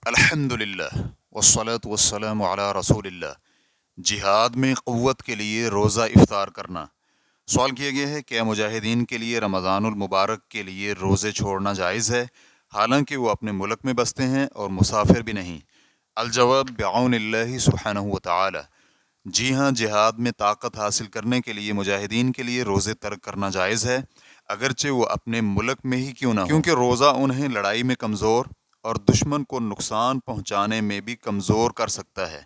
अल्हम्दुलिल्लाह वस्सलातु वस्सलामु अला रसूलिल्लाह। जिहाद में क़ुव्वत के लिए रोज़ा इफ्तार करना। सवाल किया गया है, क्या मुजाहिदीन के लिए रमज़ानुल मुबारक के लिए रोज़े छोड़ना जायज़ है, हालांकि वो अपने मुल्क में बसते हैं और मुसाफिर भी नहीं? अलजवाब बिऔनिल्लाहि सुब्हानहु व तआला। जी हाँ, जिहाद में ताकत हासिल करने के लिए मुजाहिदीन के लिए रोज़े तर्क करना जायज़ है, अगरचे वो अपने मुल्क में ही क्यों ना हो, क्योंकि रोज़ा उन्हें लड़ाई में कमज़ोर और दुश्मन को नुकसान पहुँचाने में भी कमज़ोर कर सकता है।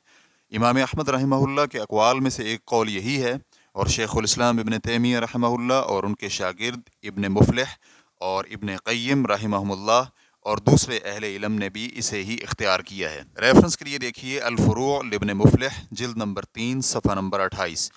इमाम अहमद रहमहुल्लाह के अक़वाल में से एक कौल यही है, और शेखुल इस्लाम इब्न तैमिया रहमहुल्लाह और उनके शागिर्द इब्न मुफ़लिह और इब्न क़य्यिम रहमहुमुल्लाह और दूसरे अहले इल्म ने भी इसे ही इख्तियार किया है। रेफरेंस के लिए देखिए अल-फ़ुरू' लिब्न मुफ़लिह जिल्द नंबर 3 सफ़ा नंबर 28।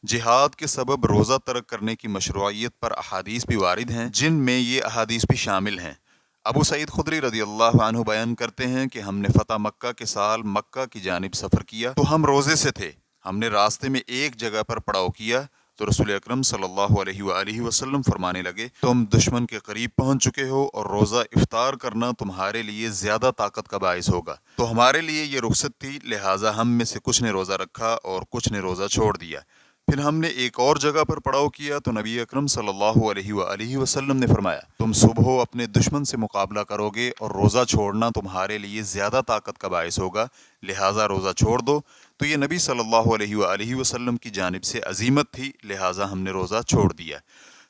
जिहाद के सबब रोज़ा तर्क करने की मशरूइयत पर अहादीस भी वारिद हैं, जिनमें ये अहादीस भी शामिल हैं। अबू सईद खुदरी रज़ियल्लाहु अन्हु बयान करते हैं कि हमने फ़तह मक्का के साल मक्का की जानिब सफ़र किया तो हम रोज़े से थे। हमने रास्ते में एक जगह पर पड़ाव किया तो रसूल अकरम सल्लल्लाहु अलैहि वसल्लम फरमाने लगे, तुम दुश्मन के करीब पहुंच चुके हो और रोज़ा इफ्तार करना तुम्हारे लिए ज़्यादा ताकत का बाइस होगा। तो हमारे लिए ये रुख्सत थी, लिहाजा हम में से कुछ ने रोज़ा रखा और कुछ ने रोज़ा छोड़ दिया। फिर हमने एक और जगह पर पड़ाव किया तो नबी अकरम सल्लल्लाहु अलैहि वसल्लम ने फरमाया, तुम सुबह अपने दुश्मन से मुकाबला करोगे और रोज़ा छोड़ना तुम्हारे लिए ज़्यादा ताकत का बाइस होगा, लिहाजा रोज़ा छोड़ दो। तो ये नबी सल्लल्लाहु अलैहि वसल्लम की जानिब से अजीमत थी, लिहाजा हमने रोज़ा छोड़ दिया।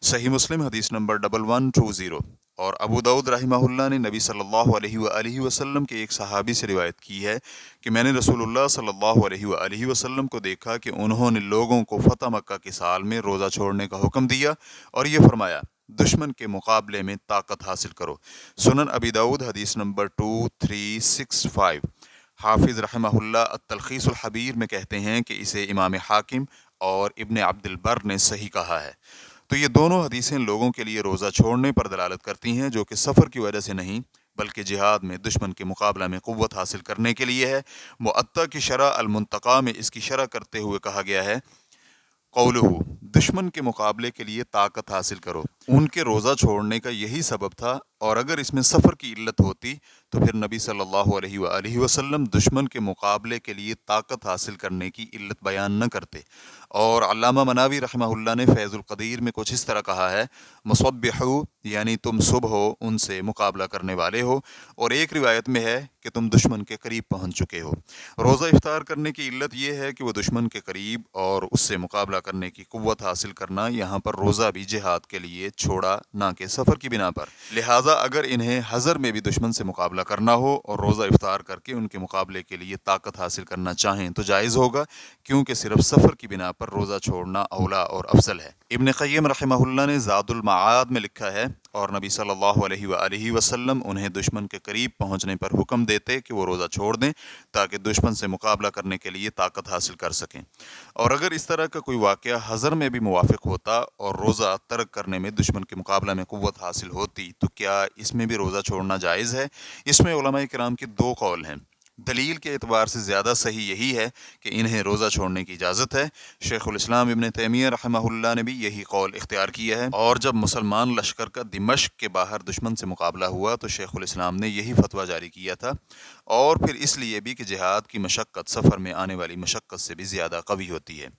सही मुस्लिम हदीस नंबर 1120। और अबू दाऊद रहमहुल्लाह ने नबी सल्लल्लाहु अलैहि वसल्लम के एक सहाबी से रिवायत की है कि मैंने रसूलुल्लाह सल्लल्लाहु अलैहि वसल्लम को देखा कि उन्होंने लोगों को फ़तह मक्का के साल में रोज़ा छोड़ने का हुक्म दिया और ये फरमाया, दुश्मन के मुकाबले में ताकत हासिल करो। सुनन अबी दाऊद हदीस नंबर 2365। हाफिज़ रहमहुल्लाह अत-तलख़ीसुल हबीर में कहते हैं कि इसे इमाम हाकिम और इब्न अब्दुल बर ने सही कहा है। तो ये दोनों हदीसें लोगों के लिए रोज़ा छोड़ने पर दलालत करती हैं, जो कि सफ़र की वजह से नहीं बल्कि जिहाद में दुश्मन के मुकाबला में क़ुव्वत हासिल करने के लिए है। मुअत्ता की शरह अल-मुंतक़ा में इसकी शरह करते हुए कहा गया है, कौलुहु, दुश्मन के मुकाबले के लिए ताकत हासिल करो। उनके रोज़ा छोड़ने का यही सबब था, और अगर इसमें सफ़र की इल्लत होती तो फिर नबी सल्लल्लाहु अलैहि वसल्लम दुश्मन के मुकाबले के लिए ताकत हासिल करने की इल्लत बयान न करते। और अल्लामा मनावी रहमहुल्लाह ने फैज़ुल क़दीर में कुछ इस तरह कहा है, मुसब्बिहू यानी तुम सुबह उनसे मुकाबला करने वाले हो, और एक रिवायत में है कि तुम दुश्मन के करीब पहुँच चुके हो। रोज़ा इफ्तार करने की इल्लत यह है कि वह दुश्मन के करीब और उससे मुकाबला करने की क़ुव्वत हासिल करना। यहाँ पर रोज़ा भी जिहाद के लिए छोड़ा, ना कि सफ़र की बिना पर। लिहाजा अगर इन्हें हज़र में भी दुश्मन से मुकाबला करना हो और रोज़ा इफ्तार करके उनके मुकाबले के लिए ताकत हासिल करना चाहें तो जायज़ होगा, क्योंकि सिर्फ सफ़र की बिना पर रोज़ा छोड़ना औला और अफजल है। इब्न क़य्यिम रहमहुल्लाह ने ज़ादुल मआद में लिखा है, और नबी सल्लल्लाहु अलैहि वसल्लम उन्हें दुश्मन के करीब पहुँचने पर हुक्म देते कि वो रोज़ा छोड़ दें ताकि दुश्मन से मुकाबला करने के लिए ताकत हासिल कर सकें। और अगर इस तरह का कोई वाक़या हज़र में भी मुवाफ़िक़ होता और रोज़ा तर्क करने में दुश्मन के मुकाबला में क़ुव्वत हासिल होती तो क्या इसमें भी रोज़ा छोड़ना जायज़ है? इसमें उलमाए किराम के दो कौल हैं। दलील के एतबार से ज़्यादा सही यही है कि इन्हें रोज़ा छोड़ने की इजाज़त है। शेखुल इस्लाम इब्न तैमिया रहमहुल्लाह ने भी यही कौल इख्तियार किया है। और जब मुसलमान लश्कर का दिमश्क के बाहर दुश्मन से मुकाबला हुआ तो शेखुल इस्लाम ने यही फतवा जारी किया था, और फिर इसलिए भी कि जिहाद की मशक्क़त सफ़र में आने वाली मशक्क़त से भी ज़्यादा कवी होती है,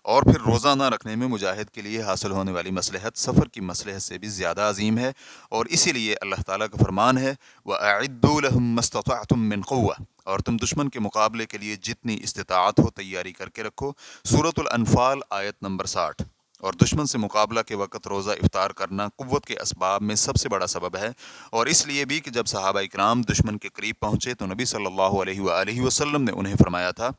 और फिर रोज़ा ना रखने में मुजाहिद के लिए हासिल होने वाली मसलहत सफ़र की मसलहत से भी ज़्यादा अजीम है। और इसीलिए अल्लाह ताला का फरमान है, वअइद्दू लहुम मस्ततअतुम मिन क़ुव्वा, और तुम दुश्मन के मुकाबले के लिए जितनी इस्तिताअत हो तैयारी करके रखो। सूरतुल अनफ़ाल आयत नंबर 60। और दुश्मन से मुकाबला के वक़्त रोज़ा इफ्तार करना क़ुव्वत के असबाब में सबसे बड़ा सबब है, और इसलिए भी कि जब सहाबा इकराम दुश्मन के करीब पहुँचे तो नबी सल्लल्लाहु अलैहि वसल्लम ने उन्हें फरमाया था,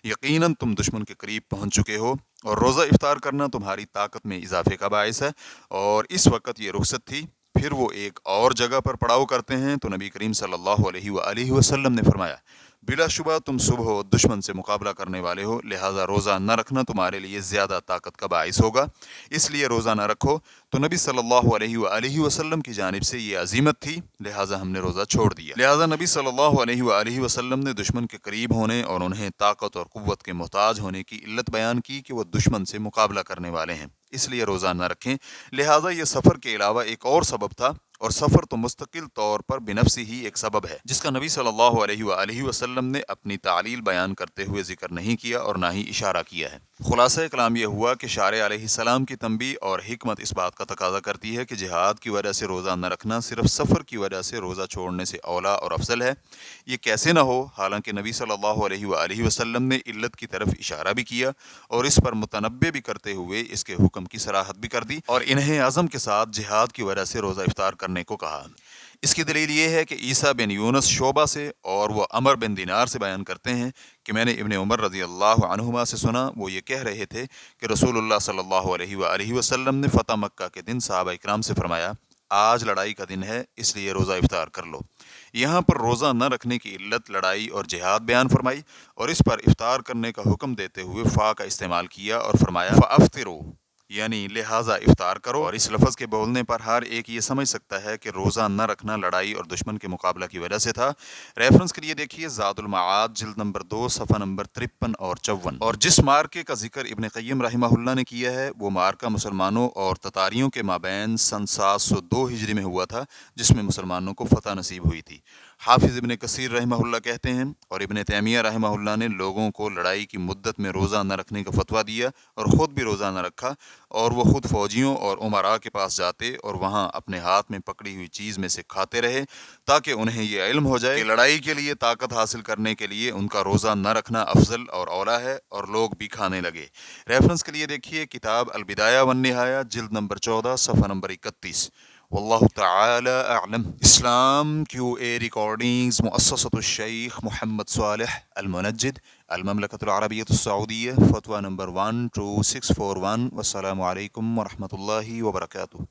यकीनन तुम दुश्मन के करीब पहुँच चुके हो और रोज़ा इफ्तार करना तुम्हारी ताकत में इजाफे का बायस है। और इस वक़्त ये रुख्सत थी। फिर वो एक और जगह पर पड़ाव करते हैं तो नबी करीम सल्लल्लाहु अलैहि वसल्लम ने फरमाया, बिलाशुबा तुम सुबह दुश्मन से मुकाबला करने वाले हो, लिहाजा रोज़ा न रखना तुम्हारे लिए ज़्यादा ताकत का बाइस होगा, इसलिए रोज़ा न रखो। तो नबी सल्लल्लाहु अलैहि वसल्लम की जानिब से ये अजीमत थी, लिहाजा हमने रोज़ा छोड़ दिया। लिहाजा नबी सल्लल्लाहु अलैहि वसल्लम ने दुश्मन के करीब होने और उन्हें ताकत और क़ुव्वत के मोहताज होने की इल्लत बयान की कि वह दुश्मन से मुकाबला करने वाले हैं, इसलिए रोज़ा न रखें। लिहाजा ये सफ़र के अलावा एक और सबब था, اور سفر تو مستقل طور پر بنفسی ہی ایک سبب ہے جس کا نبی صلی اللہ علیہ وآلہ وسلم نے اپنی تعلیل بیان کرتے ہوئے ذکر نہیں کیا اور نہ ہی اشارہ کیا ہے۔ خلاصہ کلام یہ ہوا کہ شارع علیہ السلام کی تنبیہ اور حکمت اس بات کا تقاضا کرتی ہے کہ جہاد کی وجہ سے روزہ نہ رکھنا صرف سفر کی وجہ سے روزہ چھوڑنے سے اولا اور افضل ہے۔ یہ کیسے نہ ہو، حالانکہ نبی صلی اللہ علیہ وآلہ وسلم نے علت کی طرف اشارہ بھی کیا اور اس پر متنبع بھی کرتے ہوئے اس کے حکم کی صراحت بھی کر دی اور انہیں عزم کے ساتھ جہاد کی وجہ سے روزہ افطار کرنے کو کہا۔ اس کی دلیل یہ ہے کہ عیسیٰ بن یونس شعبہ سے اور وہ عمر بن دینار سے بیان کرتے ہیں کہ میں نے ابن عمر رضی اللہ عنہما سے سنا، وہ یہ کہہ رہے تھے کہ رسول اللہ صلی اللہ علیہ وآلہ وسلم نے فتح مکہ کے دن صحابہ اکرام سے فرمایا، آج لڑائی کا دن ہے اس لیے روزہ افطار کر لو۔ یہاں پر روزہ نہ رکھنے کی علت لڑائی اور جہاد بیان فرمائی اور اس پر افطار کرنے کا حکم دیتے ہوئے فا کا استعمال کیا اور فرمایا فَأَفْطِرُوا، یعنی لہٰذا افطار کرو۔ اور اس لفظ کے بولنے پر ہر ایک یہ سمجھ سکتا ہے کہ روزہ نہ رکھنا لڑائی اور دشمن کے مقابلہ کی وجہ سے تھا۔ ریفرنس کے لیے دیکھیے زاد المعاد جلد نمبر 2 صفحہ نمبر 53 اور 54۔ اور جس مارکے کا ذکر ابن قیم رحمہ اللہ نے کیا ہے وہ مارکہ مسلمانوں اور تتاریوں کے مابین سن 702 ہجری میں ہوا تھا، جس میں مسلمانوں کو فتح نصیب ہوئی تھی۔ حافظ ابن کثیر رحمہ اللہ کہتے ہیں اور ابن تیمیہ رحمہ اللہ نے لوگوں کو لڑائی کی مدت میں روزہ نہ رکھنے کا فتویٰ دیا اور خود بھی روزہ نہ رکھا، اور وہ خود فوجیوں اور امراء کے پاس جاتے اور وہاں اپنے ہاتھ میں پکڑی ہوئی چیز میں سے کھاتے رہے تاکہ انہیں یہ علم ہو جائے کہ لڑائی کے لیے طاقت حاصل کرنے کے لیے ان کا روزہ نہ رکھنا افضل اور اولا ہے، اور لوگ بھی کھانے لگے۔ ریفرنس کے لیے دیکھیے کتاب البدایہ والنہایہ جلد نمبر 14 صفحہ نمبر 31۔ واللہ تعالی اعلم۔ اسلام کیو اے ریکارڈنگز مؤسسۃ الشیخ محمد صالح المنجد، المملکۃ العربیۃ السعودیہ، فتویٰ نمبر 12641۔ والسلام علیکم ورحمۃ اللہ وبرکاتہ۔